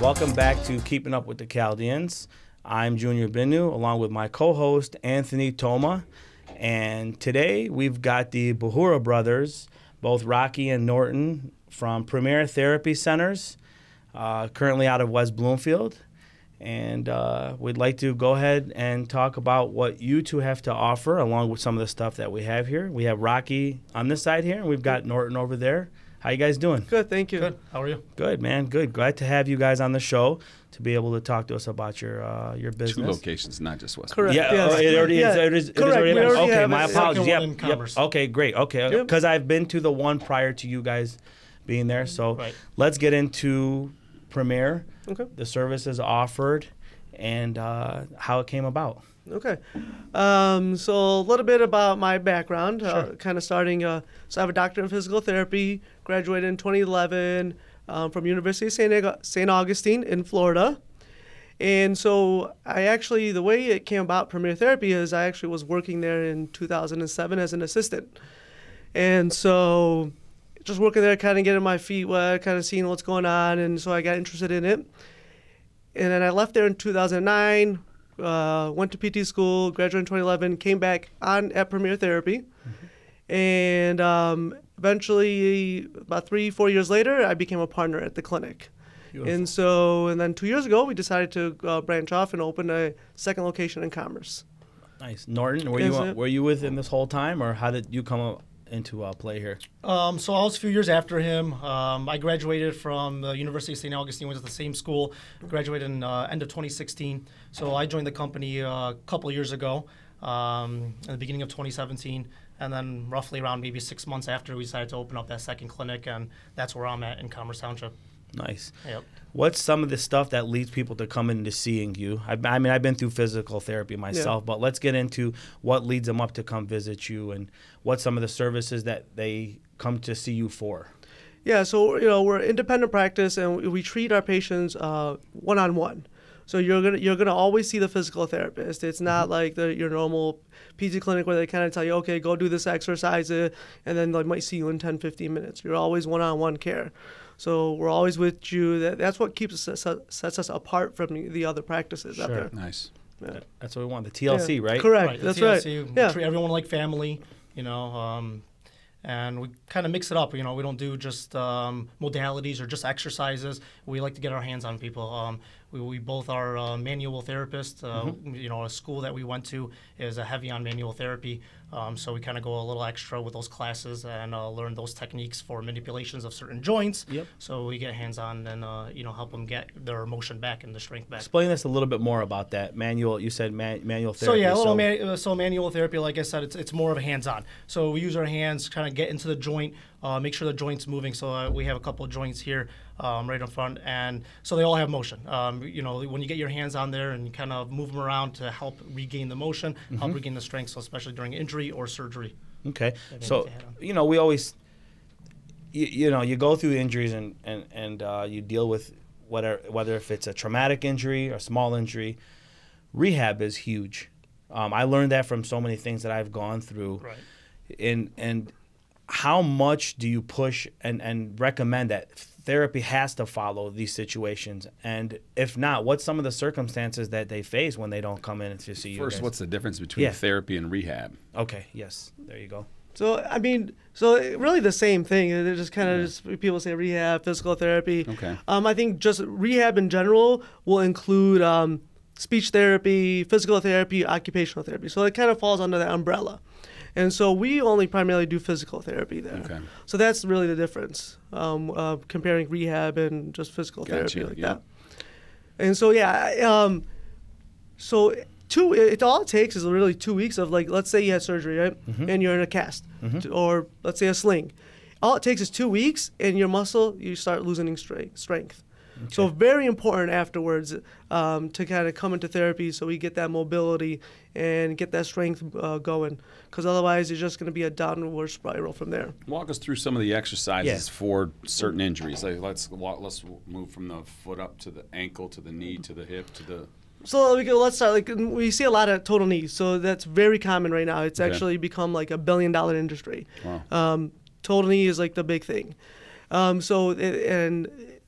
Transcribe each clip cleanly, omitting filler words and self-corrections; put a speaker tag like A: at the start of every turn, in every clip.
A: Welcome back to Keeping Up with the Chaldeans. I'm Junior Binno, along with my co-host Anthony Toma. And today we've got the Bahoura brothers, both Rocky and Norton, from Premier Therapy Centers, currently out of West Bloomfield. And we'd like to go ahead and talk about what you two have to offer, along with some of the stuff that we have here. We have Rocky on this side here, and we've got Norton over there. How you guys doing?
B: Good, thank you.
C: Good. How are you?
A: Good, man. Good. Glad to have you guys on the show to be able to talk to us about your business.
D: 2 locations, not just West.
B: Correct.
A: Yeah,
B: Yes.
A: it already is. It is
B: Correct.
A: already
B: We
A: is.
B: already
A: Okay,
B: have
A: my
B: it.
A: apologies.
C: Second one in
A: Yep.
C: Commerce.
A: Okay, great. Okay,
B: Yep.
A: because I've been to the one prior to you guys being there. So
C: Right.
A: let's get into Premier,
B: Okay.
A: the services offered, and how it came about.
B: Okay. So a little bit about my background,
A: Sure.
B: kind of starting. So I have a doctorate in physical therapy, graduated in 2011 from University of St. Augustine in Florida. And so the way it came about, Premier Therapy, is I actually was working there in 2007 as an assistant. And so just working there, kind of getting my feet wet, kind of seeing what's going on. And so I got interested in it. And then I left there in 2009, went to PT school, graduated in 2011, came back at Premier Therapy. And eventually, about 3-4 years later, I became a partner at the clinic.
A: Beautiful.
B: And then 2 years ago, we decided to branch off and open a second location in Commerce.
A: Nice. Norton,
B: Yes,
A: were you with him this whole time, or how did you come into play here?
C: So I was a few years after him. I graduated from the University of St. Augustine, went to the same school, graduated in end of 2016. So I joined the company a couple of years ago, in the beginning of 2017. And then roughly around maybe 6 months after, we decided to open up that second clinic, and that's where I'm at in Commerce Township.
A: Nice.
C: Yep.
A: What's some of the stuff that leads people to come into seeing you? I mean, I've been through physical therapy myself, but let's get into what leads them up to come visit you and what some of the services that they come to see you for.
B: Yeah, so we're independent practice, and we treat our patients one-on-one. So you're gonna always see the physical therapist. It's not like your normal PT clinic where they kind of tell you, okay, go do this exercise, and then they might see you in 10-15 minutes. You're always one-on-one care. So we're always with you. That's what sets us apart from the other practices out there.
D: Nice.
B: Yeah.
A: That's what we want, the TLC, right?
B: Correct.
C: Right,
B: That's
C: TLC,
B: right.
C: We
B: Yeah.
C: treat everyone like family, and we kind of mix it up. We don't do just modalities or just exercises. We like to get our hands on people. We both are manual therapists. A school that we went to is heavy on manual therapy. So we kind of go a little extra with those classes and learn those techniques for manipulations of certain joints.
A: Yep.
C: So we get hands on and help them get their motion back and the strength back.
A: Explain us a little bit more about that. Manual, you said manual therapy.
C: So yeah, so manual therapy, like I said, it's more of a hands-on. So we use our hands, kind of get into the joint, make sure the joint's moving. So we have a couple of joints here right in front, and so they all have motion. When you get your hands on there and you kind of move them around to help regain the motion, help regain the strength, so especially during injury or surgery.
A: Okay. So, we always, you go through injuries and you deal with whether if it's a traumatic injury or a small injury. Rehab is huge. I learned that from so many things that I've gone through.
C: Right.
A: And how much do you push and recommend that therapy has to follow these situations? And if not, what's some of the circumstances that they face when they don't come in to see you
D: First,
A: guys?
D: what's the difference between therapy and rehab?
A: Okay, yes, there you go.
B: So really the same thing. They're just kind of just people say rehab, physical therapy.
D: Okay.
B: I think just rehab in general will include speech therapy, physical therapy, occupational therapy. So it kind of falls under that umbrella. And so we only primarily do physical therapy there.
D: Okay.
B: So that's really the difference, comparing rehab and just physical therapy like that. And so all it takes is really 2 weeks of, like, let's say you had surgery, right? And you're in a cast, or let's say a sling. All it takes is 2 weeks, and your muscle, you start losing strength. Okay. So very important afterwards to kind of come into therapy so we get that mobility and get that strength going, because otherwise it's just going to be a downward spiral from there.
D: Walk us through some of the exercises for certain injuries. Like let's move from the foot up to the ankle to the knee to the hip to the...
B: So let's start. Like, we see a lot of total knees, so that's very common right now. It's actually become like $1 billion industry.
D: Wow.
B: Total knee is like the big thing.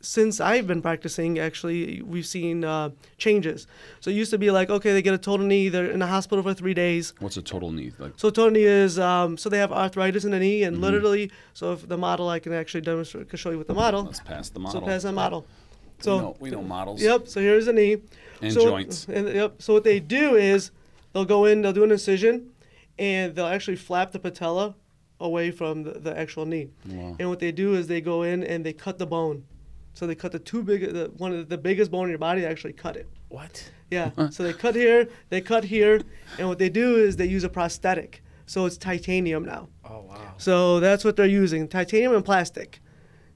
B: since I've been practicing, actually, we've seen changes. So it used to be like, okay, they get a total knee, they're in the hospital for 3 days.
D: What's a total knee? Like,
B: so total knee is, so they have arthritis in the knee, and literally, so if the model, I can actually demonstrate, can show you with the model.
D: let's pass the model.
B: So pass that model. So
D: we know models.
B: Yep, so here's the knee.
D: And
B: so,
D: joints.
B: Yep, so what they do is, they'll go in, they'll do an incision, and they'll actually flap the patella away from the actual knee.
D: Wow.
B: And what they do is they go in and they cut the bone. So they cut one of the biggest bone in your body, they actually cut it.
A: What?
B: Yeah. So they cut here, and what they do is they use a prosthetic. So it's titanium now.
A: Oh, wow.
B: So that's what they're using, titanium and plastic.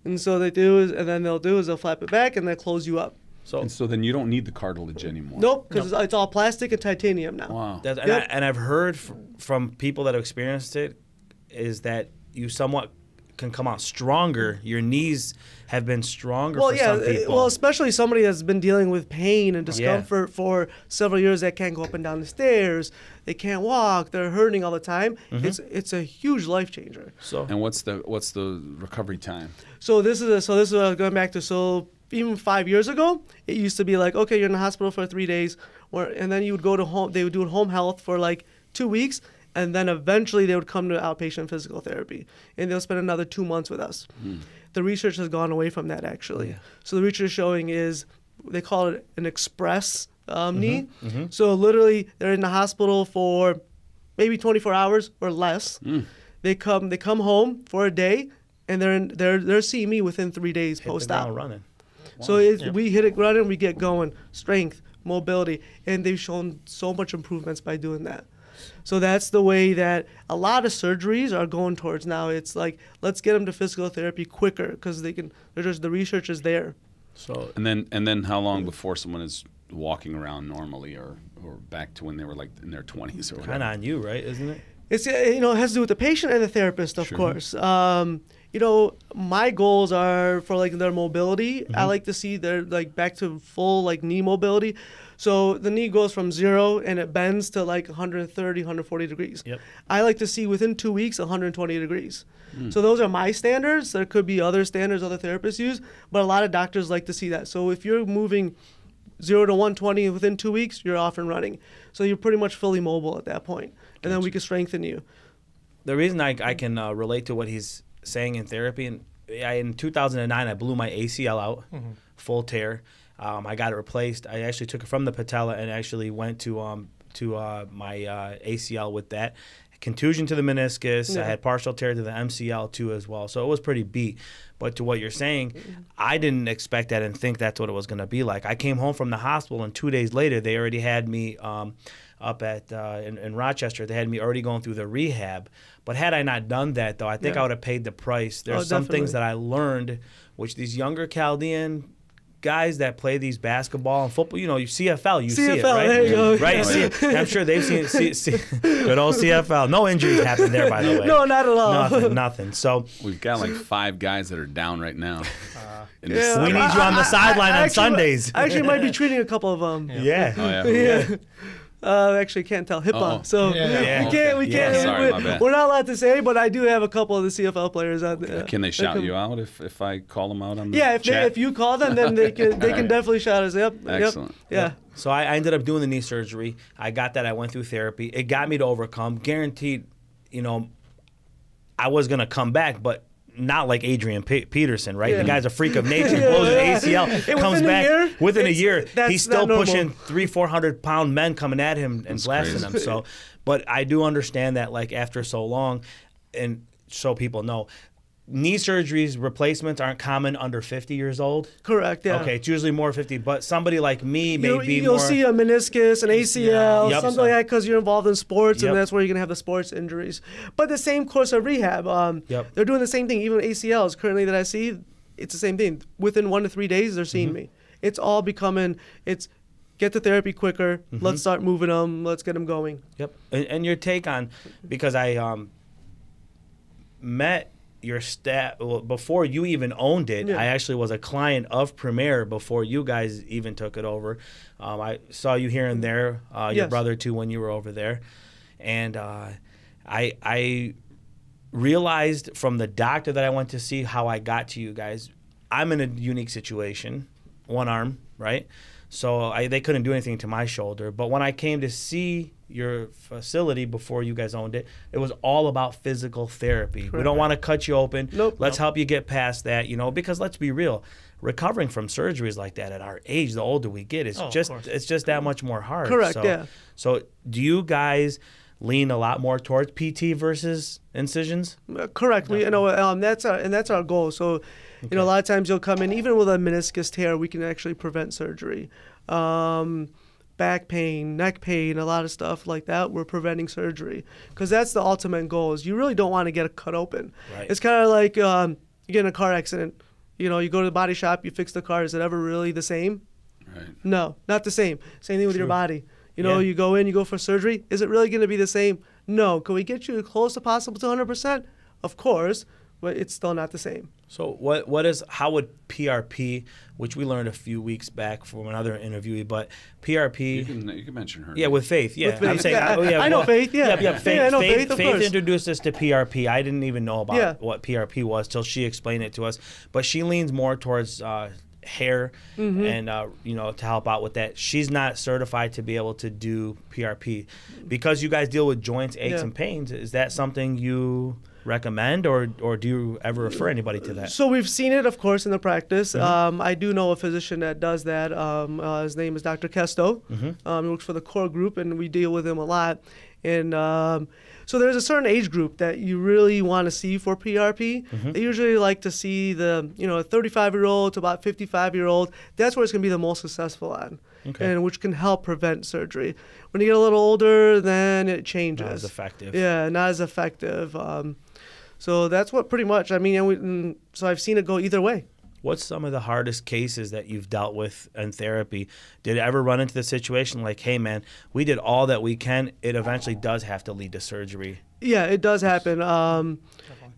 B: And so they'll flap it back and they'll close you up.
D: And so then you don't need the cartilage anymore.
B: Nope, because it's all plastic and titanium now.
D: Wow.
A: And I've heard from people that have experienced it is that you somewhat can come out stronger. Your knees have been stronger for some people.
B: Well, especially somebody that's been dealing with pain and discomfort for several years that can't go up and down the stairs. They can't walk. They're hurting all the time. It's a huge life changer.
A: So,
D: and what's the recovery time?
B: So this is going back to even 5 years ago, it used to be like, okay, you're in the hospital for 3 days, and then you would go to home. They would do home health for like 2 weeks. And then eventually they would come to outpatient physical therapy, and they'll spend another 2 months with us. The research has gone away from that, actually. Yeah. So the research showing is, they call it an express knee. So literally they're in the hospital for maybe 24 hours or less. They come home for a day, and they're seeing me within 3 days post-op.
A: Running.
B: Wow. So we hit it running, we get going, strength, mobility, and they've shown so much improvements by doing that. So that's the way that a lot of surgeries are going towards now. It's like, let's get them to physical therapy quicker because the research is there.
D: So and then how long before someone is walking around normally or back to when they were like in their 20s or whatever?
A: Kind of on you, right? Isn't it?
B: It's it has to do with the patient and the therapist, of course. My goals are for like their mobility. I like to see their like back to full like knee mobility. So the knee goes from 0 and it bends to like 130, 140 degrees.
A: Yep.
B: I like to see within 2 weeks 120 degrees. So those are my standards. There could be other standards other therapists use, but a lot of doctors like to see that. So if you're moving 0 to 120 within 2 weeks, you're off and running. So you're pretty much fully mobile at that point. And then we can strengthen you.
A: The reason I can relate to what he's saying in therapy, and in 2009 I blew my ACL out, full tear. I got it replaced. I actually took it from the patella and actually went to my ACL with that. Contusion to the meniscus. I had partial tear to the MCL too as well. So it was pretty beat. But to what you're saying, I didn't expect that and think that's what it was going to be like. I came home from the hospital, and 2 days later they already had me up at in Rochester. They had me already going through the rehab. But had I not done that, though, I think I would have paid the price. There's some things that I learned, which these younger Chaldean guys that play these basketball and football, you CFL, see it, right?
B: There you go.
A: Right? See it. I'm sure they've seen it. Good old CFL. No injuries happened there, by the way.
B: No, not at all.
A: Nothing. So
D: we've got like 5 guys that are down right now.
A: We need you on the sideline on Sundays.
B: I actually might be treating a couple of them.
A: Yeah.
D: Oh, yeah.
B: Actually can't tell HIPAA, so we can't.
D: Sorry, my bad.
B: We're not allowed to say, but I do have a couple of the CFL players out there.
D: Can they shout you out if I call them out on the
B: chat? If you call them, then they can definitely shout us. Yep.
D: Excellent.
B: Yep. Yeah.
A: So I ended up doing the knee surgery. I got that. I went through therapy. It got me to overcome. Guaranteed, I was gonna come back, but not like Adrian Peterson, right? The guy's a freak of nature. Blows his ACL, comes back within a year. He's still pushing 300-400 pound men coming at him and blasting them. So, but I do understand that, like after so long, and so people know, knee surgeries, replacements aren't common under 50 years old.
B: Correct, yeah.
A: Okay, it's usually more 50, but somebody like me may be
B: You'll
A: more...
B: see a meniscus, an ACL,
A: Yep.
B: something like that because you're involved in sports, and that's where you're going to have the sports injuries. But the same course of rehab, they're doing the same thing. Even ACLs currently that I see, it's the same thing. Within 1 to 3 days, they're seeing me. It's all becoming, get to therapy quicker, let's start moving them, let's get them going.
A: Yep. And your take on, because I met your staff before you even owned it. I actually was a client of Premier before you guys even took it over. I saw you here and there, your brother too, when you were over there, and I realized from the doctor that I went to see how I got to you guys. I'm in a unique situation, one arm, right? So they couldn't do anything to my shoulder. But when I came to see your facility before you guys owned it, it was all about physical therapy. Correct. We don't want to cut you open.
B: Nope.
A: Let's help you get past that, you know, because let's be real. Recovering from surgeries like that at our age, the older we get, it's just that much more hard.
B: Correct,
A: so,
B: yeah.
A: So do you guys lean a lot more towards PT versus incisions?
B: Correct. We, you know, that's our goal. So, you know, a lot of times you'll come in, even with a meniscus tear, we can actually prevent surgery. Back pain, neck pain, a lot of stuff like that, we're preventing surgery. Because that's the ultimate goal, is you really don't want to get it cut open.
A: Right.
B: It's kind of like you get in a car accident. You know, you go to the body shop, you fix the car. Is it ever really the same?
D: Right.
B: No, not the same. Same thing with
A: True.
B: your body. You know, you go in, you go for surgery. Is it really going to be the same? No. Can we get you as close as possible to 100%? Of course, but it's still not the same.
A: So how would PRP, which we learned a few weeks back from another interviewee, but PRP.
D: You can mention her.
A: Yeah, with Faith. Yeah,
B: With Faith.
A: I'm saying.
B: Yeah, I know Faith. Yeah,
A: Faith,
B: I know Faith. Of
A: Faith
B: course.
A: introduced us to PRP. I didn't even know about what PRP was till she explained it to us. But she leans more towards hair and you know, to help out with that. She's not certified to be able to do PRP because you guys deal with joints, aches, and pains. Is that something you recommend, or do you ever refer anybody to that?
B: So we've seen it, of course, in the practice. I do know a physician that does that. His name is Dr. Kesto. He works for the core group, and we deal with him a lot. And so there's a certain age group that you really want to see for PRP. They usually like to see the, you know, 35-year-old to about 55-year-old. That's where it's going to be the most successful on, and which can help prevent surgery. When you get a little older, then it changes.
A: Not as effective.
B: Yeah, not as effective. So that's what pretty much, I mean, so I've seen it go either way.
A: What's some of the hardest cases that you've dealt with in therapy? Did it ever run into the situation like, hey, man, we did all that we can. It eventually does have to lead to surgery.
B: Yeah, it does happen.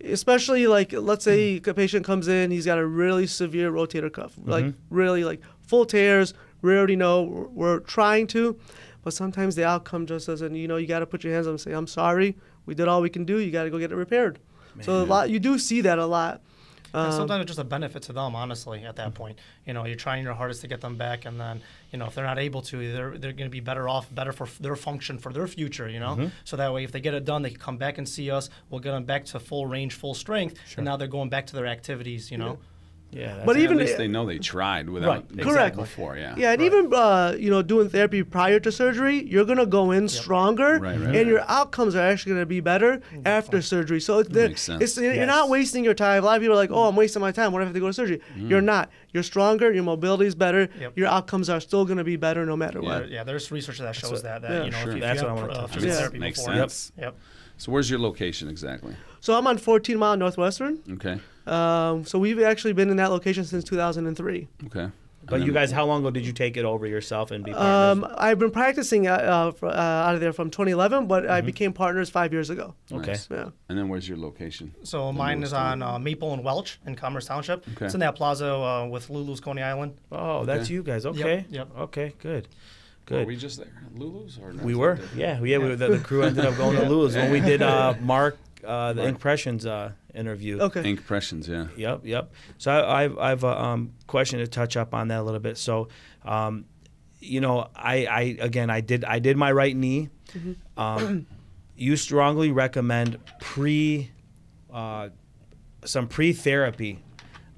B: Especially like, let's say a patient comes in, he's got a really severe rotator cuff, like really like full tears. We already know we're trying to, but sometimes the outcome just doesn't, you know, you got to put your hands up and say, I'm sorry, we did all we can do. You got to go get it repaired. Man. So you do see that a lot.
C: And sometimes it's just a benefit to them, honestly, at that point. You know, you're trying your hardest to get them back, and then, you know, if they're not able to, they're going to be better for their function, for their future, you know? So that way, if they get it done, they can come back and see us. We'll get them back to full range, full strength, and now they're going back to their activities, you know?
A: Yeah,
B: but even
D: at least they know they tried without
B: correct
D: before, yeah.
B: Yeah, and even you know, doing therapy prior to surgery, you're gonna go in stronger, and your outcomes are actually gonna be better after surgery. So
D: makes sense.
B: You're not wasting your time. A lot of people are like, "Oh, I'm wasting my time. What if I have to go to surgery?" You're not. You're stronger. Your mobility is better. Your outcomes are still gonna be better no matter what.
C: Yeah, there's research that shows that you know,
A: sure.
C: if you
A: That's
C: have
A: what I want to touch on.
C: therapy
D: Makes
C: before.
D: sense.
C: Yep.
D: So where's your location exactly?
B: So I'm on 14 Mile Northwestern.
D: Okay.
B: So we've actually been in that location since 2003.
D: Okay.
A: But you guys, how long ago did you take it over yourself and be partners?
B: I've been practicing out of there from 2011, but I became partners 5 years ago.
A: Okay.
D: Nice.
B: Yeah.
D: And then where's your location?
C: So mine is on Maple and Welch in Commerce Township.
D: Okay.
C: It's in that plaza with Lulu's Coney Island.
A: Oh, that's you guys. Okay.
C: Yep.
A: Okay, good.
D: Were we just there at Lulu's? Or
A: We were. Yeah. The crew ended up going to Lulu's when we did Mark, the Impressions interview.
B: Okay.
D: Impressions, yeah.
A: Yep. So I've a question to touch up on that a little bit. So, you know, I did my right knee. You strongly recommend some pre-therapy.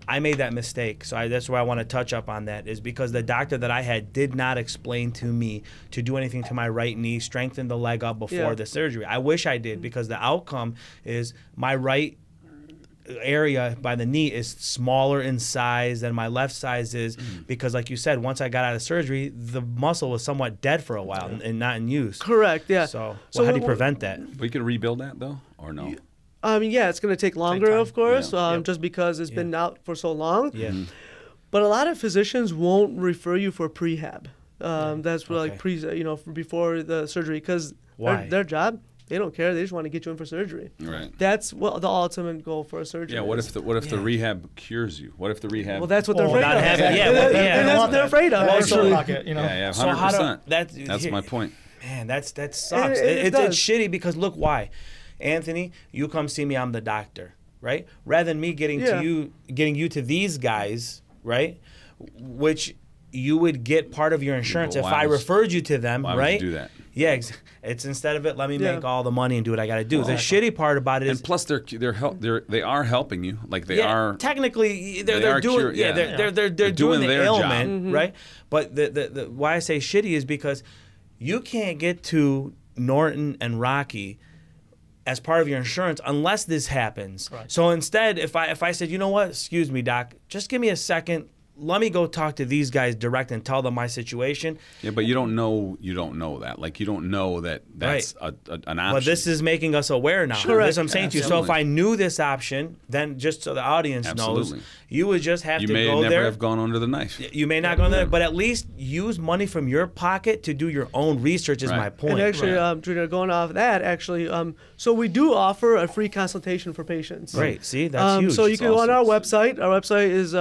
A: I made that mistake, so that's why I want to touch up on that, is because the doctor that I had did not explain to me to do anything to my right knee, strengthen the leg up before the surgery. I wish I did, because the outcome is my right area by the knee is smaller in size than my left size is, because like you said, once I got out of surgery, the muscle was somewhat dead for a while and not in use.
B: Correct, yeah.
A: So how do you prevent that?
D: We could rebuild that, though, or no?
B: Yeah, it's going to take longer, of course, just because it's been out for so long.
A: Yeah.
B: But a lot of physicians won't refer you for prehab. That's for like before the surgery, because their job, they don't care. They just want to get you in for surgery.
D: Right.
B: That's the ultimate goal for a surgery.
D: Yeah. What if the rehab cures you? What if the rehab?
B: Well, that's what they're afraid of.
A: That's
B: what they're afraid of.
C: Actually,
D: yeah, 100%. That's my point.
A: Man, that sucks. It's shitty because look why. Anthony, you come see me, I'm the doctor. right? Rather than me getting
B: Yeah.
A: to you, getting you to these guys, right? Which you would get part of your insurance if I referred you to them,
D: why
A: right?
D: would you do that?
A: Yeah, it's instead of it, let me
B: Yeah.
A: make all the money and do what I got to do. The shitty part about it is,
D: And plus, they are helping you. Like they are.
A: technically
D: they
A: they're
D: are
A: doing they're doing the
D: their job.
A: ailment, right? But the why I say shitty is because you can't get to Norton and Rocky as part of your insurance unless this happens.
C: Right.
A: So instead, if I said, you know what, excuse me, doc, just give me a second. Let me go talk to these guys direct and tell them my situation.
D: Yeah, but you don't know that. Like you don't know that that's an option.
A: But this is making us aware now.
B: Correct.
A: That's what I'm saying to you. So if
D: Absolutely.
A: I knew this option, then just so the audience knows,
D: Absolutely.
A: you would just have
D: you
A: to
D: may
A: go
D: never
A: there.
D: have gone under the knife.
A: You may not go there, but at least use money from your pocket to do your own research is
D: Right.
A: my point.
B: And actually, Junior, going off that, actually, so we do offer a free consultation for patients.
A: Great. See, that's huge.
B: So you can go on
D: awesome.
B: our website. Our website is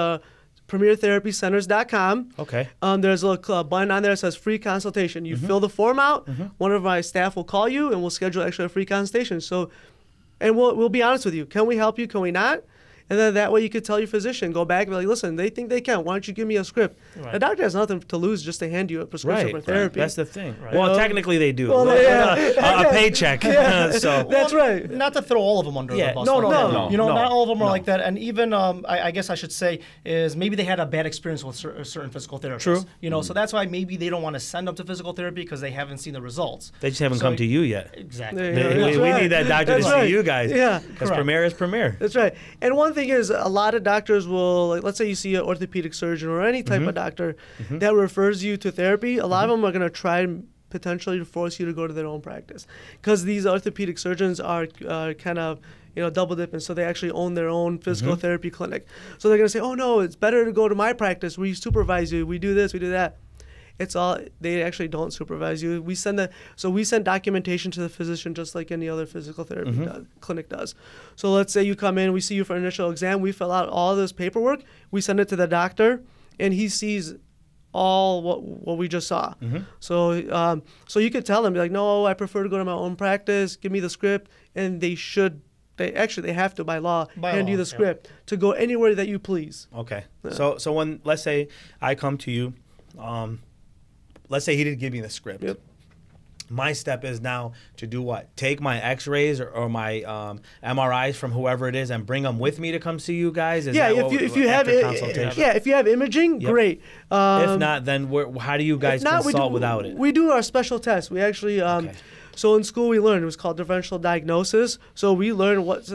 B: premiertherapycenters.com.
A: Okay.
B: There's a little button on there that says free consultation. You fill the form out. One of my staff will call you, and we'll schedule actually a free consultation. So, and we'll be honest with you. Can we help you? Can we not? And then that way you could tell your physician, go back and be like, listen, they think they can. Why don't you give me a script?
C: Right.
B: The doctor has nothing to lose just to hand you a prescription
A: Right.
B: for therapy.
A: That's the thing.
C: Right.
A: Well, technically they do.
B: Well, yeah.
A: A paycheck. So
B: That's right.
C: Not to throw all of them under
A: Yeah,
C: the bus.
A: no,
C: like
A: no,
C: that.
A: no,
C: You know,
A: no,
C: not all of them
A: no.
C: are like that. And even, I guess I should say, is maybe they had a bad experience with certain physical therapists.
A: True.
C: You know, so that's why maybe they don't want to send them to physical therapy because they haven't seen the results.
A: they just haven't
C: So-
A: come to you yet.
C: Exactly.
B: Yeah,
A: We
B: that's
A: we
B: right.
A: need that doctor to
B: That's
A: see
B: right.
A: you guys.
B: Yeah.
A: Because
C: Correct.
A: Premier is Premier.
B: That's right. And one thing is, a lot of doctors will, like, let's say you see an orthopedic surgeon or any type of doctor that refers you to therapy. A lot of them are going to try and potentially force you to go to their own practice because these orthopedic surgeons are kind of, double dipping. So they actually own their own physical therapy clinic. So they're going to say, oh, no, it's better to go to my practice. We supervise you. We do this, we do that. It's all, they actually don't supervise you. We send documentation to the physician just like any other physical therapy clinic does. So let's say you come in, we see you for an initial exam, we fill out all this paperwork, we send it to the doctor, and he sees all what we just saw. So so you could tell them, be like, no, I prefer to go to my own practice, give me the script, and they have to by law hand you the script to go anywhere that you please.
A: Okay. So when, let's say I come to you, let's say he didn't give me the script.
B: Yep.
A: My step is now to do what? Take my X-rays or my MRIs from whoever it is and bring them with me to come see you guys. Is that
B: if you have
A: after consultation?
B: if you have imaging,
A: Yep.
B: great.
A: If not, then how do you guys
B: If not,
A: consult without it?
B: We do our special tests. We actually, so in school we learned, it was called differential diagnosis. So we learn what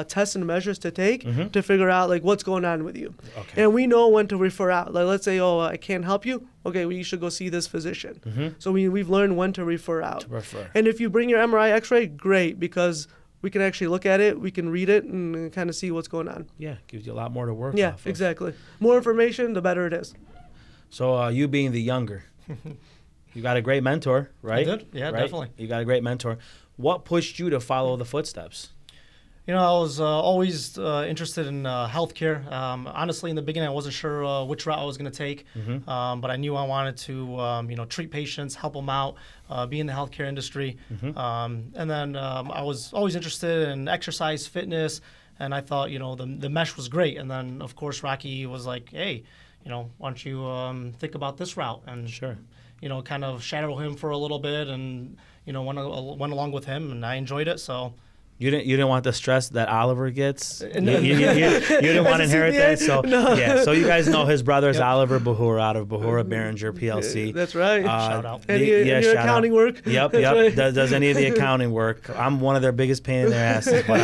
B: tests and measures to take to figure out like what's going on with you.
A: Okay.
B: And we know when to refer out. Like let's say, I can't help you. Okay, well, you should go see this physician. So we've learned when to refer out. And if you bring your MRI, X-ray, great, because we can actually look at it, we can read it, and kind of see what's going on.
A: Yeah, gives you a lot more to work
B: Yeah,
A: off of.
B: exactly. More information, the better it is.
A: So you being the younger, you got a great mentor, right?
C: I did. Yeah,
A: Right?
C: definitely.
A: You got a great mentor. What pushed you to follow the footsteps?
C: You know, I was always interested in healthcare. Honestly, in the beginning, I wasn't sure which route I was going to take, but I knew I wanted to, treat patients, help them out, be in the healthcare industry. And then I was always interested in exercise, fitness, and I thought, the mesh was great. And then, of course, Rocky was like, hey, why don't you think about this route? And
A: Sure.
C: kind of shadow him for a little bit, and went along with him, and I enjoyed it. So.
A: You didn't want the stress that Oliver gets. You didn't want to inherit that. So So you guys know his brother is Oliver Bahoura out of Bahoura Bahringer PLC.
B: That's right.
C: Shout out.
B: And your
A: shout
B: accounting
A: out.
B: work.
A: Yep.
B: Right.
A: Does any of the accounting work? I'm one of their biggest pain in their asses, but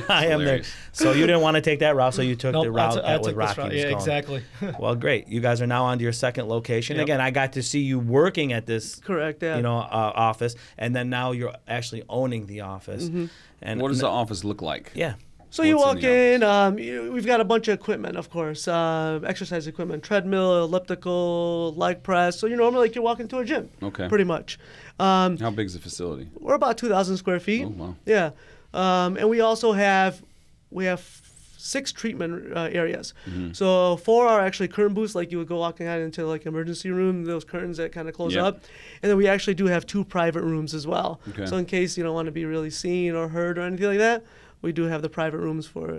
A: I am there.
D: Hilarious.
A: So you didn't want to take that route, so you took
C: Nope,
A: the route
C: I
A: that with
C: took this
A: Rocky
C: route.
A: was
C: Yeah,
A: going.
C: exactly.
A: Well, great. You guys are now on to your second location.
C: Yep.
A: Again, I got to see you working at this
B: Correct, yeah.
A: office, and then now you're actually owning the office. And
D: What does the office look like?
A: Yeah.
B: So you
D: What's
B: walk in, we've got a bunch of equipment, of course, exercise equipment, treadmill, elliptical, leg press. So normally like you're walking to a gym,
D: Okay.
B: pretty much.
D: How big is the facility?
B: We're about 2,000 square feet.
D: Oh, wow.
B: Yeah. And we also have 6 treatment areas. So 4 are actually curtain booths, like you would go walking out into like emergency room, those curtains that kind of close
D: Yep.
B: up. And then we actually do have 2 private rooms as well.
D: Okay.
B: So in case you don't want to be really seen or heard or anything like that, we do have the private rooms for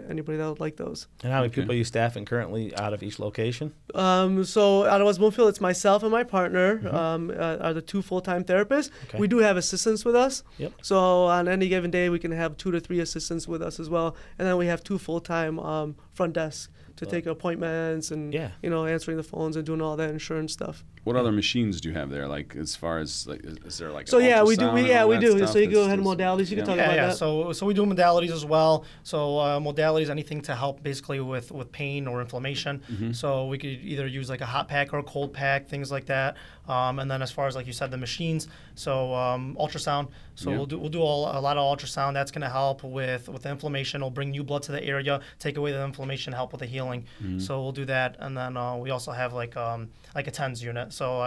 B: anybody that would like those.
A: And how many people are you staffing currently out of each location?
B: So out of West Bloomfield, it's myself and my partner are the 2 full-time therapists.
A: Okay.
B: We do have assistants with us.
A: Yep.
B: So on any given day, we can have 2 to 3 assistants with us as well. And then we have 2 full-time front desks to take appointments and, answering the phones and doing all that insurance stuff.
D: What other machines do you have there? Like, as far as, like, is there like
B: So
D: an
B: we do.
D: ultrasound and all
B: We
D: that
B: do.
D: stuff?
B: So you go ahead
D: It's-
B: and modalities. You can talk about
C: Yeah.
B: that.
C: So we do modalities as well. So modalities, anything to help basically with pain or inflammation. So we could either use like a hot pack or a cold pack, things like that. And then as far as, like you said, the machines, so ultrasound. So we'll do a lot of ultrasound. That's going to help with the inflammation. It'll bring new blood to the area, take away the inflammation, help with the healing. So we'll do that. And then we also have like a TENS unit. So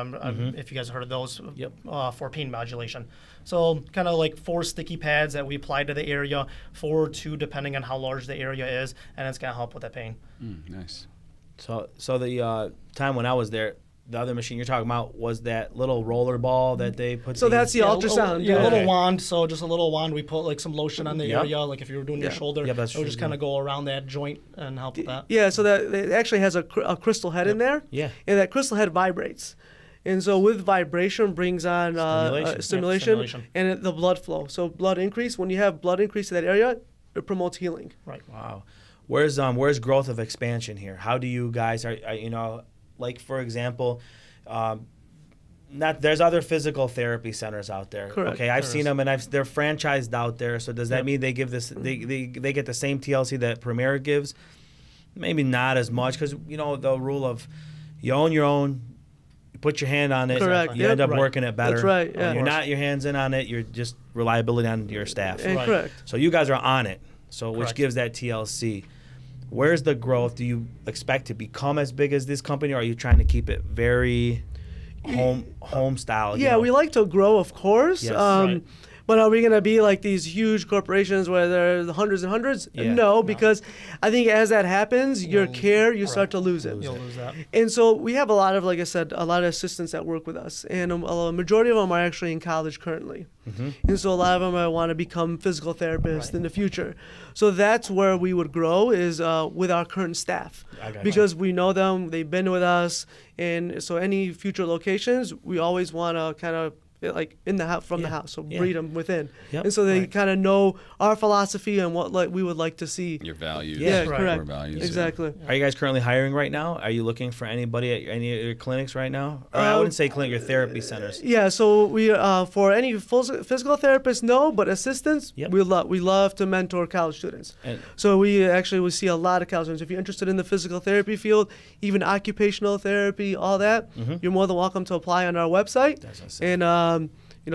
C: if you guys have heard of those, for pain modulation. So kind of like 4 sticky pads that we apply to the area, 4 or 2 depending on how large the area is, and it's going to help with that pain.
D: Nice.
A: So the time when I was there, the other machine you're talking about was that little roller ball that they put.
B: So that's the ultrasound.
C: A little wand. So just a little wand. We put like some lotion on the area, like if you were doing your shoulder.
A: Yep, that's
C: it would just kind of go around that joint and help with that.
B: Yeah, so that it actually has a crystal head in there.
A: Yeah.
B: And that crystal head vibrates. And so with vibration brings on stimulation. And the blood flow. So blood increase. When you have blood increase to that area, it promotes healing.
C: Right.
A: Wow. Where's growth of expansion here? How do you guys are like, for example, there's other physical therapy centers out there.
B: Correct.
A: Okay, I've seen them and they're franchised out there. So does that mean they give this they get the same TLC that Premier gives? Maybe not as much, because the rule of you own your own, you put your hand on it,
B: Correct.
A: you end up working it better.
B: That's right. Yeah.
A: You're not your hands in on it. You're just reliability on your staff.
B: Correct.
A: So you guys are on it. So which
C: Correct.
A: gives that TLC. Where's the growth? Do you expect to become as big as this company, or are you trying to keep it very home style?
B: Yeah, we like to grow, of course.
A: Yes.
C: Right.
B: But are we going to be like these huge corporations where there's hundreds and hundreds?
A: Yeah.
B: No, because I think as that happens, you start to lose it.
C: You'll lose that.
B: And so we have a lot of, like I said, a lot of assistants that work with us. And a majority of them are actually in college currently. And so a lot of them want to become physical therapists in the future. So that's where we would grow, is with our current staff. Because we know them, they've been with us. And so any future locations, we always want to kind of like in the house, from the house, so breed them within. And so they kind of know our philosophy and what we would like to see.
D: Your values.
B: Yeah,
D: your
B: correct.
D: core values.
B: Exactly.
A: Are you guys currently hiring right now? Are you looking for anybody at any of your clinics right now? Or I wouldn't say clinic, your therapy centers.
B: Yeah, so we for any physical therapists, no, but assistants, we love to mentor college students. So we see a lot of college students. If you're interested in the physical therapy field, even occupational therapy, all that, you're more than welcome to apply on our website. And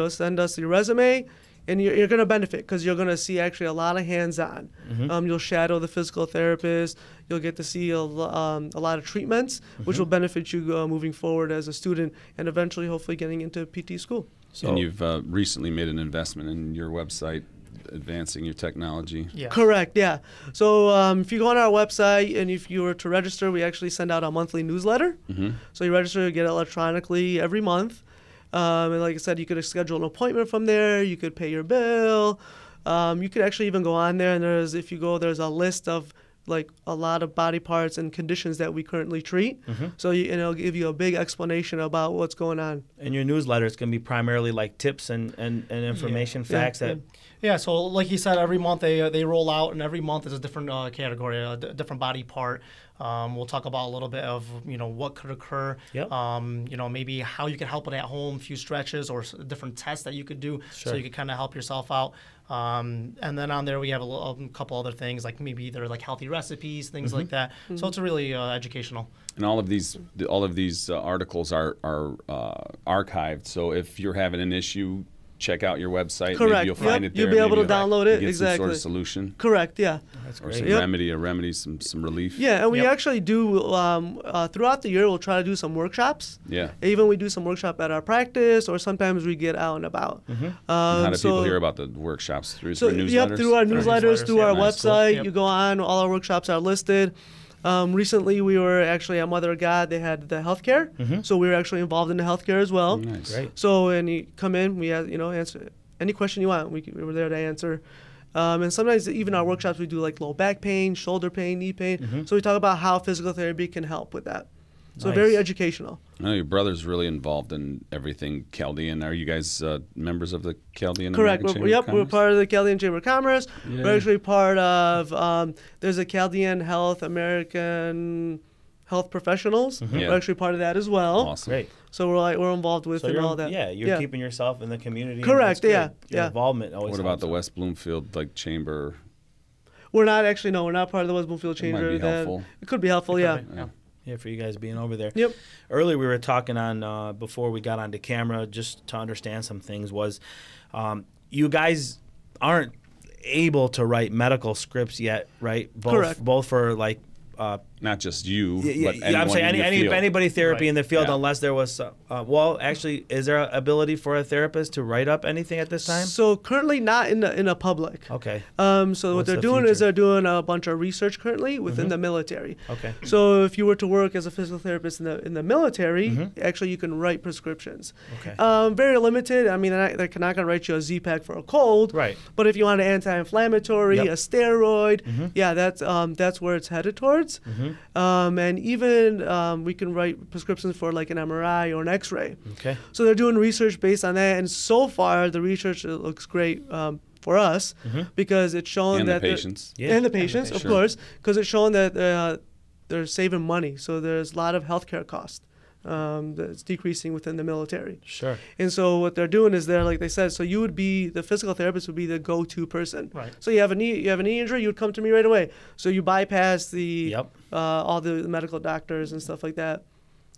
B: send us your resume, and you're going to benefit because you're going to see actually a lot of hands-on. You'll shadow the physical therapist. You'll get to see a lot of treatments, which will benefit you moving forward as a student and eventually, hopefully, getting into PT school.
D: And you've recently made an investment in your website, advancing your technology.
C: Yeah.
B: Correct, yeah. So if you go on our website and if you were to register, we actually send out a monthly newsletter. So you register, you get it electronically every month. And like I said, you could schedule an appointment from there. You could pay your bill. You could actually even go on there, and there's a list of like a lot of body parts and conditions that we currently treat. So it'll give you a big explanation about what's going on.
A: In your newsletter, it's going to be primarily like tips and information, facts that.
C: Yeah, so like he said, every month they roll out, and every month is a different category, a different body part. We'll talk about a little bit of what could occur. Maybe how you can help it at home, a few stretches or different tests that you could do, so you could kind of help yourself out. And then on there we have a couple other things, like maybe either like healthy recipes, things like that. So it's really educational.
D: And all of these articles are archived. So if you're having an issue, check out your website.
B: Correct.
D: Maybe you'll find it there.
B: You'll be able to download it.
D: Get
B: Exactly.
D: some sort of solution.
B: Correct. Yeah.
A: That's
D: Or
A: great.
D: some remedy, some relief.
B: Yeah, and we actually do throughout the year. We'll try to do some workshops.
D: Yeah.
B: Even we do some workshop at our practice, or sometimes we get out and about.
D: How do people hear about the workshops? Through newsletters?
B: Yep, through our newsletters, through our
D: Nice.
B: website.
C: Cool.
B: You go on, all our workshops are listed. Recently, we were actually at Mother of God. They had the healthcare, so we were actually involved in the healthcare as well.
D: Nice.
A: Great.
B: So when you come in, we answer any question you want. We were there to answer. And sometimes even our workshops, we do like low back pain, shoulder pain, knee pain. So we talk about how physical therapy can help with that. So
A: Nice.
B: very educational.
D: I know your brother's really involved in everything Chaldean. Are you guys members of the Chaldean
B: Correct.
D: American Chamber
B: We're
D: of Commerce?
B: part of the Chaldean Chamber of Commerce.
D: Yeah.
B: We're actually part of, there's a Chaldean American Health Professionals.
D: Yeah.
B: We're actually part of that as well.
D: Awesome.
A: Great.
B: So we're involved with
A: So
B: and
A: you're,
B: all that.
A: yeah, you're keeping yourself in the community. and
B: Correct,
A: that's
B: yeah,
A: good. Your
B: yeah.
A: involvement always
D: What about
A: helps
D: the
A: out.
D: West Bloomfield chamber?
B: We're not actually, no, we're not part of the West Bloomfield
D: That might
B: Chamber.
D: be helpful.
B: It could be helpful, yeah.
D: Yeah.
A: Yeah, for you guys being over there.
B: Yep.
A: Earlier we were talking on before we got onto camera, just to understand some things. Was you guys aren't able to write medical scripts yet, right?
B: Correct.
A: Both for like.
D: Not just you,
A: Yeah,
D: but
A: I'm saying
D: anyone in your field.
A: anybody therapy
C: Right.
A: in the field,
D: Yeah.
A: unless there was. Well, actually, is there an ability for a therapist to write up anything at this time?
B: So currently not in a public.
A: Okay.
B: So
A: What's
B: what they're
A: the
B: doing is
A: future?
B: they're doing a bunch of research currently within the military.
A: Okay.
B: So if you were to work as a physical therapist in the military, actually you can write prescriptions.
A: Okay.
B: Very limited. I mean, they're not going to write you a Z-Pack for a cold.
A: Right.
B: But if you want an anti-inflammatory,
A: Yep.
B: a steroid, yeah, that's where it's headed towards. And even we can write prescriptions for like an MRI or an X-ray.
A: Okay.
B: So they're doing research based on that, and so far the research looks great for us because it's shown
D: And the
B: that they're-
D: patients.
A: Yeah.
B: and the patients, of
D: Sure.
B: course, because it's shown that they're saving money. So there's a lot of healthcare costs that's decreasing within the military.
A: Sure.
B: And so what they're doing is like they said, so you would be the physical therapist would be the go-to person.
C: Right.
B: So you have a knee injury, you would come to me right away. So you bypass the
A: Yep.
B: all the medical doctors and stuff like that.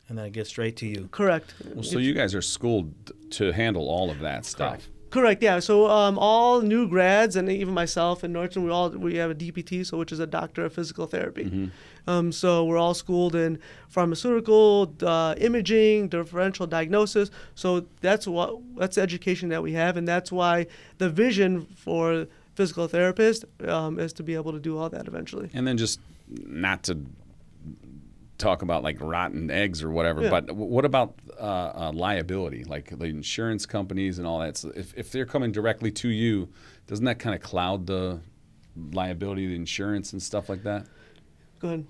A: And then it gets straight to you.
B: Correct.
D: Well, so you guys are schooled to handle all of that stuff.
B: Correct. Yeah. So all new grads and even myself and Norton, we have a DPT, so which is a doctor of physical therapy. So we're all schooled in pharmaceutical, imaging, differential diagnosis. So that's the education that we have, and that's why the vision for physical therapist is to be able to do all that eventually.
D: And then just not to talk about like rotten eggs or whatever,
B: Yeah.
D: but what about liability, like the insurance companies and all that? So if they're coming directly to you, doesn't that kind of cloud the liability of the insurance and stuff like that?
B: Go ahead.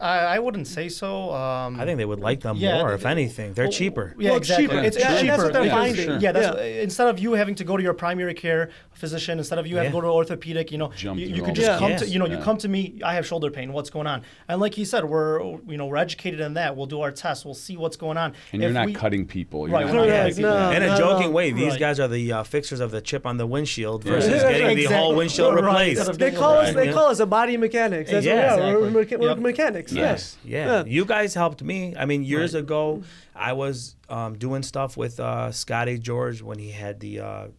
C: I wouldn't say so.
A: I think they would like them
C: Yeah,
A: more, if anything. They're cheaper.
C: Yeah,
B: Well, it's
C: exactly.
B: cheaper.
C: It's
B: Yeah, and
C: cheaper.
B: that's what they're
C: because-
B: finding.
D: Sure.
C: Yeah, that's, instead of you having to go to your primary care physician, instead of you having to
A: Yeah.
C: go to orthopedic,
D: Jump
C: you
D: through
C: could
D: all
C: just
B: this.
C: come
A: Yeah.
C: to, you
D: Yeah.
C: come to me. I have shoulder pain. What's going on? And like he said, we're educated in that. We'll do our tests. We'll see what's going on.
D: And you're
C: If
D: not
C: we-
D: cutting people. You're
C: Right,
D: not
C: we're not
B: Correct.
C: cutting people.
B: No.
A: In a
B: not at
A: joking
B: all.
A: way, these
C: Right.
A: guys are the fixers of the chip on the windshield
C: Yeah.
A: versus
B: Yeah,
A: getting the whole
C: exactly.
A: windshield
C: Right.
A: replaced.
B: They call us.
C: Right.
B: They call us a body mechanics. That's
A: Yeah,
B: what we are. We're,
C: exactly.
B: we're
C: Yep.
B: mechanics.
A: Yes. Yeah. You guys helped me. I mean, years
C: Right.
A: ago, I was doing stuff with Scotty George when he had the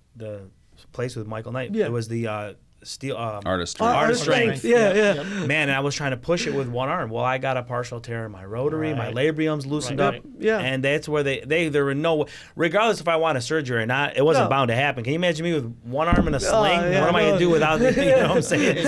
A: place with Michael Knight.
B: Yeah.
A: It was the steel
D: artist.
A: Artist strength.
B: Yeah, yeah.
C: Yep.
A: man, and I was trying to push it with one arm. Well, I got a partial tear in my rotary, my
C: Right.
A: labiums loosened
C: Right.
A: up,
C: Right.
B: Yeah.
A: and that's where there were no, regardless if I wanted surgery or not, it wasn't
B: No.
A: bound to happen. Can you imagine me with one arm in a sling?
B: yeah,
A: What am I
B: no.
A: gonna do without? You know what I'm saying?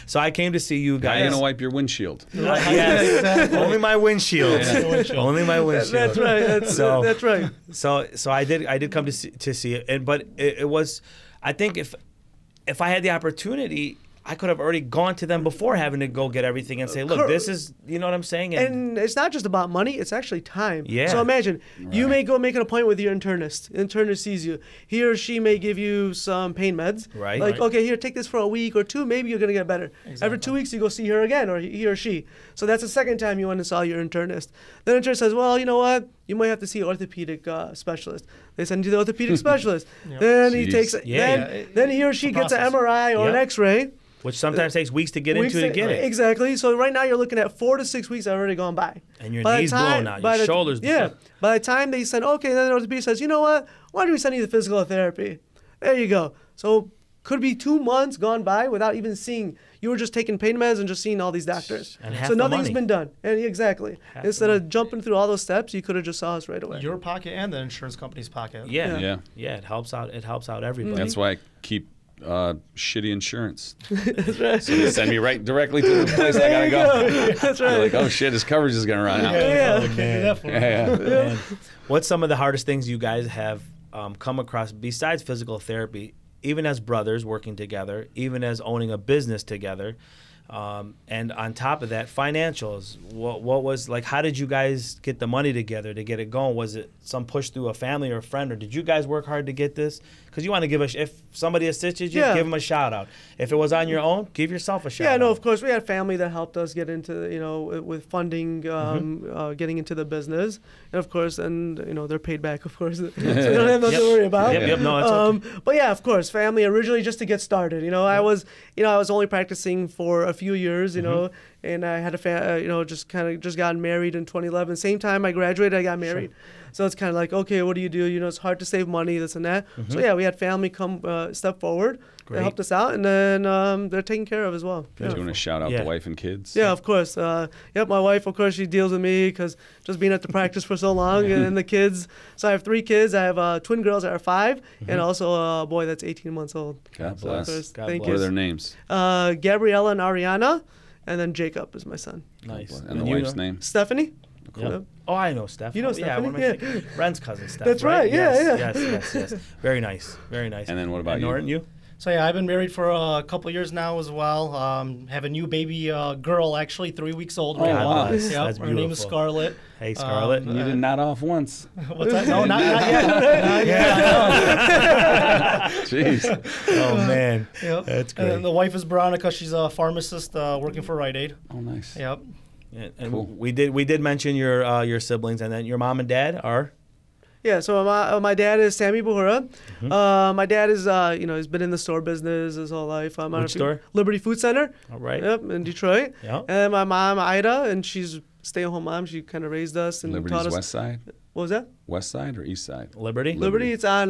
A: So I came to see you
D: How
A: guys.
D: are you gonna wipe your windshield?
A: Yes,
C: Exactly.
A: only my windshield.
C: Windshield.
A: Only my windshield.
B: That's right.
A: So-
B: That's right.
A: So I did come to see it, but it was, I think if I had the opportunity, I could have already gone to them before having to go get everything and say, look, this is, you know what I'm saying?
B: And it's not just about money; it's actually time.
A: Yeah.
B: So imagine you may go make an appointment with your internist. Internist sees you. He or she may give you some pain meds.
A: Right.
B: Like,
C: Right.
B: okay, here, take this for a week or two. Maybe you're gonna get better. Every
C: Exactly.
B: 2 weeks, you go see her again, or he or she. So that's the second time you went and saw your internist. Then internist says, well, you know what? You might have to see an orthopedic specialist. They send you to the orthopedic specialist.
C: Yep.
B: Then he
D: Jeez.
B: takes.
A: Yeah.
B: Then he or she
C: It's a
B: gets an
C: process.
B: MRI or an
A: Yep.
B: X-ray.
A: which sometimes takes weeks to get
B: Weeks
A: into to get it.
B: Exactly. So right now you're looking at 4 to 6 weeks that have already gone by.
A: And your
B: By the
A: knees
B: time-
A: blown out,
B: by
A: your shoulders
B: Yeah.
A: blown.
B: By the time they said, okay, then the orthopedist says, you know what? Why don't we send you to physical therapy? There you go. So could be 2 months gone by without even seeing. You were just taking pain meds and just seeing all these doctors.
A: And half
B: so
A: the
B: nothing's
A: money.
B: been done. And exactly.
A: Half the
B: Instead
A: money.
B: of jumping through all those steps, you could have just saw us right away.
C: Your pocket and the insurance company's pocket.
A: Yeah.
D: Yeah.
A: Yeah, it helps out. It helps out everybody.
D: That's why I keep shitty insurance. So they send me right directly to the place I gotta go.
B: That's
D: They're
B: right.
D: like, oh shit, his coverage is gonna run out.
B: Yeah.
C: Can't do that for me.
D: Yeah.
A: Man, what's some of the hardest things you guys have come across besides physical therapy even as brothers working together, even as owning a business together, and on top of that, financials. What was like? How did you guys get the money together to get it going? Was it some push through a family or a friend, or did you guys work hard to get this? Because you want to give if somebody assisted you, give them a shout out. If it was on your own, give yourself a shout out.
B: Yeah, no, of course we had family that helped us get into with funding, getting into the business, and of course, and they're paid back, of course, so they don't have nothing to worry about.
A: No, it's okay.
B: But yeah, of course, family originally just to get started. I was only practicing for a few years, and I had just gotten married in 2011. Same time I graduated, I got married. Sure. So it's kind of like, okay, what do you do? It's hard to save money, this and that. So yeah, we had family come step forward. Great. They helped us out, and then they're taken care of as well.
D: Yeah. Do you want to shout out the wife and kids?
B: Yeah, of course. My wife, of course, she deals with me because just being at the practice for so long, and then the kids. So I have 3 kids. I have twin girls that are 5, and also a boy that's 18 months old.
D: God bless.
B: Thank
D: you.
B: What
D: are their names?
B: Gabriella and Ariana, and then Jacob is my son.
A: Nice.
D: And the wife's name?
B: Stephanie.
A: Cool. Yep. Oh, I know Steph.
B: You know Stephanie?
A: Yeah, Ren's cousin, Steph.
B: That's right. Yeah.
A: Yes. Very nice. Very nice.
D: And then what about
A: Norton, you?
C: So yeah, I've been married for a couple of years now as well. Have a new baby girl, actually 3 weeks old right now.
A: Wow.
C: Yep,
A: That's
C: her
A: beautiful.
C: name is Scarlett.
A: Hey, Scarlett.
D: You did not off once.
C: What's that? No, not yet.
D: Jeez.
A: Oh man,
C: Yep.
A: That's great.
C: And then the wife is Veronica. She's a pharmacist working for Rite Aid.
D: Oh, nice.
C: Yep.
A: Yeah, and
D: Cool.
A: we did mention your siblings, and then your mom and dad are.
B: Yeah, so my dad is Sammy Bahoura. My dad is he's been in the store business his whole life.
A: Which store?
B: Liberty Food Center.
A: All right.
B: Yep, in Detroit.
A: Yep.
B: And my mom Ida, and she's stay-at-home mom. She kind of raised us and
D: Liberty's
B: taught us.
D: West Side?
B: What was that?
D: West Side or East Side?
A: Liberty.
B: It's on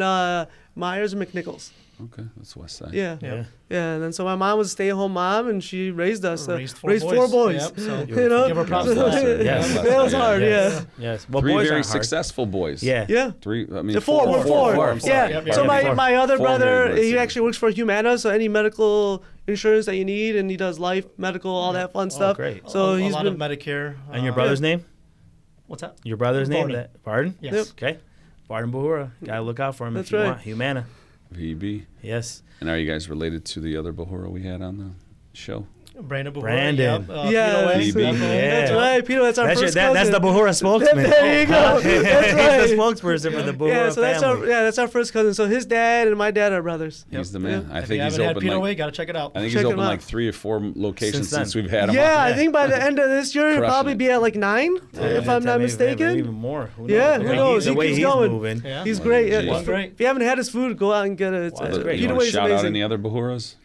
B: Myers and McNichols.
D: Okay, that's West Side.
B: Yeah.
C: Yeah.
B: Yeah, and then so my mom was a stay-at-home mom, and she raised us.
C: Raised
B: four
C: four
B: boys.
C: Yep, so
B: Give
C: her props
D: God
C: for
D: bless her.
C: that.
A: Yes.
B: That was hard.
A: Yes.
B: Yeah.
A: Yes. Well,
D: 3
A: boys
D: very
A: aren't hard.
D: successful boys.
A: Yeah.
B: Yeah.
D: 3. I mean,
B: The four.
D: I'm sorry.
B: Yeah.
C: Yep,
B: So
C: yep.
B: my other
D: 4
B: brother,
D: very good
B: he
D: siblings.
B: actually works for Humana, so any medical insurance that you need, and he does life, medical, all that fun stuff.
A: great.
B: So
C: a
B: he's
C: lot
B: been
C: of Medicare.
A: And your brother's name?
C: What's that?
A: Your brother's name?
C: Barney.
A: Barden?
C: Yes.
B: Yep.
A: Okay. Barden Bahoura. Gotta look out for him
B: That's
A: if you
B: right.
A: want. Humana.
D: VB.
A: Yes.
D: And are you guys related to the other Bahura we had on the show?
C: Brandon Bahoura.
A: Brandon.
C: Yep.
B: Yeah,
C: Peter Way.
D: BB.
B: That's right, Peter. That's our first cousin.
A: That's the Bahoura spokesman.
B: There you go. That's right.
A: He's the spokesperson for the Bahoura
B: Yeah, so
A: family.
B: that's our first cousin. So his dad and my dad are brothers.
D: He's the man. I
C: If
D: think
C: you
D: he's
C: haven't had
D: open
C: Peter
D: like
C: Way, gotta check it out.
D: I think
B: Check
D: he's
B: him
D: open
B: out.
D: like 3 or 4 locations
A: Since
D: since
A: then.
D: we've had him.
B: Yeah,
D: on.
B: I think by the end of this year, he'll
A: Crushing
B: probably
A: it.
B: be at like 9, if I'm not
A: Maybe
B: mistaken.
A: even more. Who knows?
B: Yeah,
A: The
B: who
A: way
B: knows?
A: The
B: He
A: way
B: keeps
A: he's
B: going.
A: moving.
C: Yeah.
B: He's great.
D: Wow,
B: Yeah,
D: geez.
C: Great.
B: If you haven't had his food, go out and get it.
A: Wow, that's great.
D: You
B: Peter
D: want to
B: Way's
D: shout out
B: amazing.
D: any other Bahuras?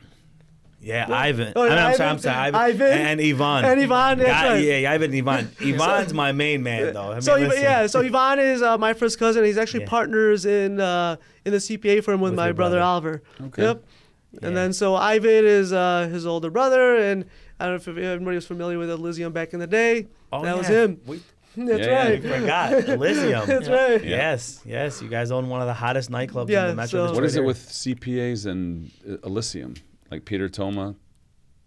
A: Yeah, Ivan.
B: Oh, yeah,
A: I'm sorry, Ivan.
B: Ivan.
A: And Yvonne.
B: And Yvonne, that's right.
A: Yeah, Ivan and Yvonne. Yvonne's my main man, though. I mean,
B: So
A: listen.
B: so Yvonne is my first cousin. He's actually
A: Yeah.
B: partners in the CPA firm with my
A: your
B: brother
A: brother.
B: Oliver.
D: Okay.
B: Yep.
A: Yeah.
B: And then so Ivan is his older brother, and I don't know if everybody was familiar with Elysium back in the day.
A: Oh,
B: that
A: yeah.
B: was him.
A: We
B: That's
D: Yeah,
B: right.
A: forgot. Elysium.
B: That's right.
D: Yeah.
A: Yes. You guys own one of the hottest nightclubs
B: Yeah,
A: in the Metro
B: so-
A: Detroit
D: What is it
A: area.
D: with CPAs and Elysium? Like Peter Toma,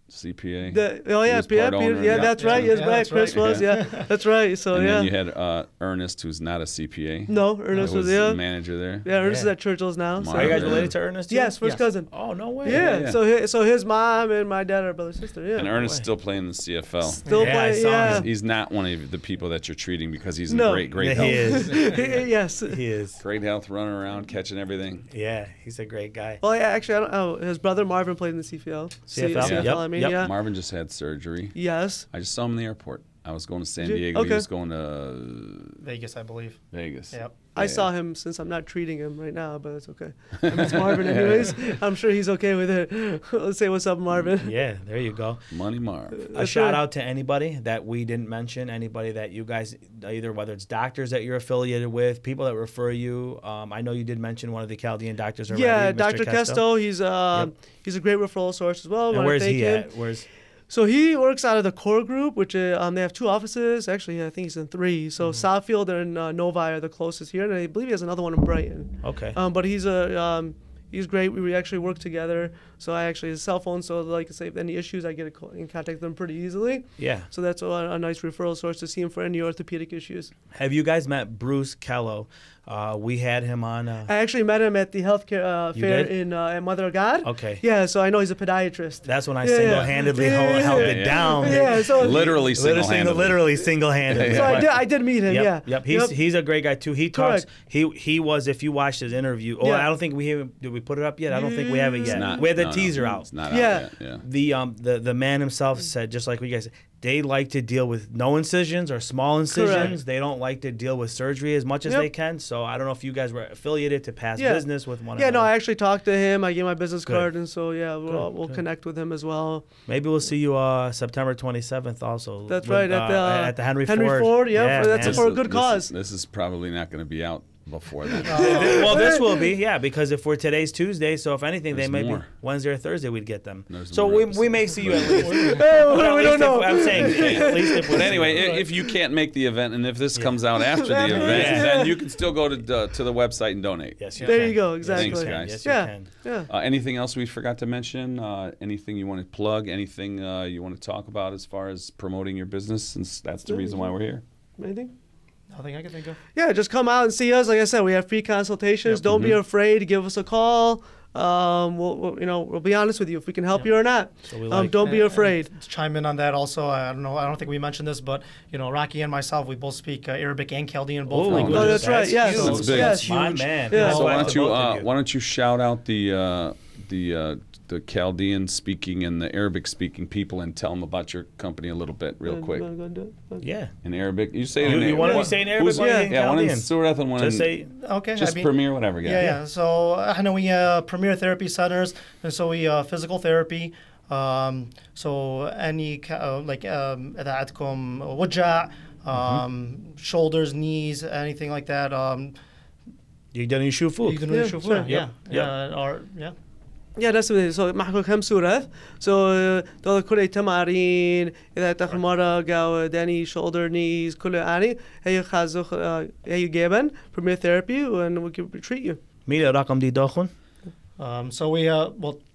D: CPA?
B: Oh
D: He
B: yeah,
D: was part owner.
B: yeah, that's right. Yes,
C: Yeah,
B: right.
C: that's
B: Chris
C: right.
B: was, yeah, that's right. So
D: and
B: yeah,
D: then you had Ernest, who's not a CPA.
B: no, Ernest
D: Who
B: was
D: the
B: yeah,
D: manager there.
B: yeah. Ernest is
A: Yeah.
B: at Churchill's now. So.
A: Are you guys
D: Yeah.
A: related to Ernest? Too?
B: Yes, first
C: Yes.
B: cousin.
A: Oh, no way.
B: Yeah.
D: Yeah.
B: So his mom and my dad are brother sister. Yeah.
D: And Ernest's
A: way.
D: still playing in the CFL.
B: Still
A: Yeah, I
B: playing.
A: saw
B: Yeah.
A: him.
D: He's not one of the people that you're treating because he's in
B: No.
D: great
A: Yeah,
D: health.
A: he is.
B: Yes.
A: He is.
D: Great health, running around, catching everything.
A: Yeah, he's a great guy.
B: Well, yeah, actually, I don't know. His brother Marvin played in the CFL.
A: CFL?
B: CFL,
A: Yep,
B: I mean,
A: yep.
B: yeah.
D: Marvin just had surgery.
B: Yes.
D: I just saw him in the airport. I was going to San
B: Did you?
D: Diego. He
B: Okay.
D: was going to
C: Vegas, I believe.
D: Vegas.
C: Yep.
B: I
D: Yeah.
B: saw him since I'm not treating him right now, but it's okay. I mean, it's Marvin anyways. I'm sure he's okay with it. Let's say what's up, Marvin.
A: Yeah, there you go.
D: Money Marv.
A: A
B: That's
A: shout
B: right.
A: out to anybody that we didn't mention, anybody that you guys, either whether it's doctors that you're affiliated with, people that refer you. I know you did mention one of the Chaldean doctors already.
B: Yeah,
A: Mr.
B: Dr. Kesto, he's a great referral source as well.
A: And
B: Wanna
A: where's
B: thank
A: he
B: him.
A: at? Where's
B: So he works out of the core group, which they have 2 offices. Actually, I think he's in 3. So Southfield and Novi are the closest here, and I believe he has another one in Brighton.
A: okay?
B: But he's great. We actually work together. So I actually his cell phone. So like I say, if any issues, I get in contact them pretty easily.
A: Yeah.
B: So that's a nice referral source to see him for any orthopedic issues.
A: Have you guys met Bruce Kello, We had him on.
B: I actually met him at the healthcare fair
A: did?
B: in at Mother of God.
A: Okay.
B: Yeah, so I know he's a podiatrist.
A: That's when I single-handedly held it down.
B: Yeah, so
D: Literally single-handedly.
A: Literally single-handedly.
B: So I did meet him.
A: Yep,
B: Yeah.
A: Yep. He's a great guy too. He talks.
B: Correct.
A: He was. If you watched his interview, I don't think we have. Did we put it up yet? I don't think we have it yet. We had the teaser out.
D: It's not
B: Yeah.
D: out yet.
A: The man himself said, just like what you guys said, they like to deal with no incisions or small incisions.
B: Correct.
A: They don't like to deal with surgery as much as they can. So I don't know if you guys were affiliated to pass business with one another.
B: Yeah, no, I actually talked to him. I gave my business
A: Good.
B: card, and so we'll
A: Good.
B: connect with him as well.
A: Maybe we'll see you September 27th also.
B: That's
A: with,
B: right, at the
A: Henry
B: Ford. Yeah, that's
A: man.
B: for a good cause.
D: This is probably not going to be out before then.
A: Well, this will be, because if we're today's Tuesday, so if anything,
D: There's
A: they may be
D: more.
A: Wednesday or Thursday we'd get them.
D: There's
A: So
D: more
A: we may see you at least.
B: we don't know.
A: I'm saying at least if
D: But anyway, if you can't make the event, and if this comes out after the event, then you can still go to the website and donate.
A: Yes, you
B: There
A: can.
B: you go, exactly.
D: Thanks, guys.
A: Yes, you can.
B: Yeah.
D: Anything else we forgot to mention? Anything you want to plug? Anything you want to talk about as far as promoting your business? Since that's the reason why we're here.
B: Anything?
C: Nothing I can think of.
B: Yeah, just come out and see us. Like I said, we have free consultations. Don't be afraid. Give us a call. We'll be honest with you if we can help you or not.
A: So
B: don't be afraid.
C: To chime in on that also, I don't think we mentioned this, but Rocky and myself, we both speak Arabic and Chaldean, both languages.
B: Oh, that's right. Yes,
A: huge.
D: That's big.
B: yes,
A: My
B: huge.
A: man.
B: Yeah.
D: So
A: Well,
D: why don't you shout out the Chaldean speaking and the Arabic speaking people and tell them about your company a little bit, real quick.
A: Yeah.
D: In Arabic, you say it
A: You
D: in Arabic.
A: want to say in Arabic?
D: Who's-
A: one in
D: yeah, one in
A: Chaldean?
D: Surat and one
A: Just
D: in
A: say.
C: Okay.
D: just Premier, whatever.
C: Yeah. So احنا we Premier Therapy Centers, and so we physical therapy. So any إذا عندكم وجع, shoulders, knees, anything like that.
A: يقدروا يشوفوك.
C: يقدروا يشوفونا.
A: Yep.
C: Yeah.
B: Yeah, that's what it is. So معكم كم صورة. So دول كل تمارين إذا تاخذ مرة أو any shoulder, knees كله يعني هي خازوخ هي جيبن Premier Therapy and we can treat you.
A: مين الرقم دي داخل؟
C: So we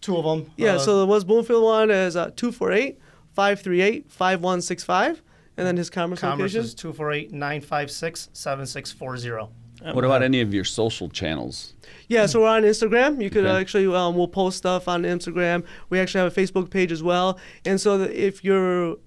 C: two of them.
B: Yeah, so the West Bloomfield one is 248-538-5165, and then his Commerce
C: Commerce
B: location.
C: is 248-956-7640.
D: What about any of your social channels?
B: Yeah, so we're on Instagram. You could
D: Okay.
B: actually we'll post stuff on Instagram. We actually have a Facebook page as well, and so if you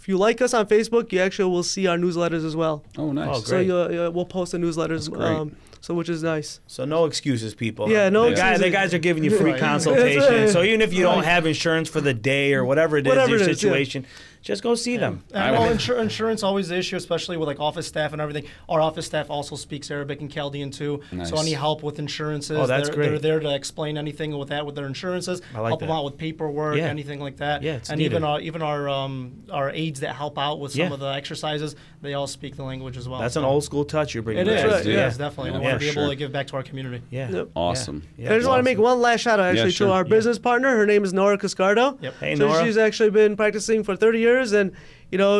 B: like us on Facebook, you actually will see our newsletters as well.
D: Oh, nice.
A: Oh,
B: So
A: great.
B: we'll post the newsletters,
D: That's great.
B: so which is nice.
A: So no excuses, people.
B: Yeah, no
A: the
B: excuses.
A: guys are giving you free
C: Right.
A: consultation.
B: That's right.
A: So even if you don't have insurance for the day or whatever it is,
B: Whatever
A: your
B: it is, yeah.
A: situation, just go see them.
C: And well, insurance always the issue, especially with like office staff and everything. Our office staff also speaks Arabic and Chaldean too.
D: Nice.
C: So any help with insurances,
A: Oh, that's
C: they're
A: great.
C: there to explain anything with their insurances,
A: I like
C: help them
A: that.
C: out with paperwork,
A: Yeah.
C: anything like that.
A: Yeah, it's
C: and
A: needed.
C: even our aides that help out with some
A: Yeah.
C: of the exercises, they all speak the language as well.
A: That's
C: So
A: an old school touch you're bringing
C: It
A: back.
C: is.
B: right,
C: It
B: yeah.
C: is definitely.
D: Yeah,
C: We want
D: for
C: to be able
D: sure.
C: to give back to our community.
A: Yeah.
B: Yep.
D: Awesome.
A: Yeah.
B: I just want to make one last shout out actually
D: sure.
B: to our business partner. Her name is Nora Cascardo.
C: Yep.
A: Hey,
B: So
A: Nora.
B: she's actually been practicing for 30 years, and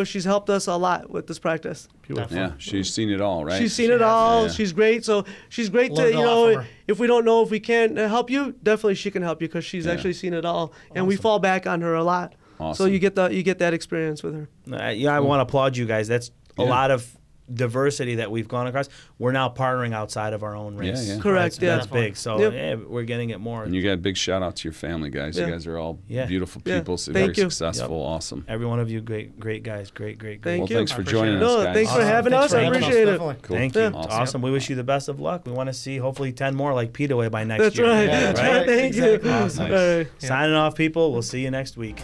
B: she's helped us a lot with this practice.
A: Beautiful.
D: Yeah, she's seen it all, right?
B: She's seen it all.
D: Yeah.
B: She's great. So she's great
C: Learned
B: to
C: a lot from her.
B: if we don't know if we can't help you, definitely she can help you because she's actually seen it all, and we fall back on her a lot. So
D: Awesome.
B: you get that experience with her.
A: I want to applaud you guys. That's a lot of diversity that we've gone across. We're now partnering outside of our own race.
D: Yeah.
B: Correct,
A: That's,
B: yeah.
A: That's big. So
B: Yep.
A: we're getting it more.
D: And you got a big shout out to your family, guys.
B: Yeah.
D: You guys are all
A: Yeah.
D: beautiful
B: Yeah.
D: people, so
B: Thank
D: very
B: you.
D: successful, awesome.
A: Every one of you, great guys. Great.
B: Thank
D: Well,
B: you.
D: thanks
C: I
D: for
C: appreciate
D: joining
C: it.
D: us,
B: No,
D: guys.
B: thanks for having
C: Thanks
B: us.
C: for
B: I
C: having us,
B: appreciate it.
C: definitely.
D: Cool.
A: Thank you.
D: Awesome.
A: Awesome. We wish you the best of luck. We want to see hopefully 10 more like Peter Way by next
B: That's
A: year.
B: right.
C: Yeah, that's
B: Thank
C: right.
B: you.
C: Exactly.
A: Awesome.
B: All right.
A: Signing off, people. We'll see you next week.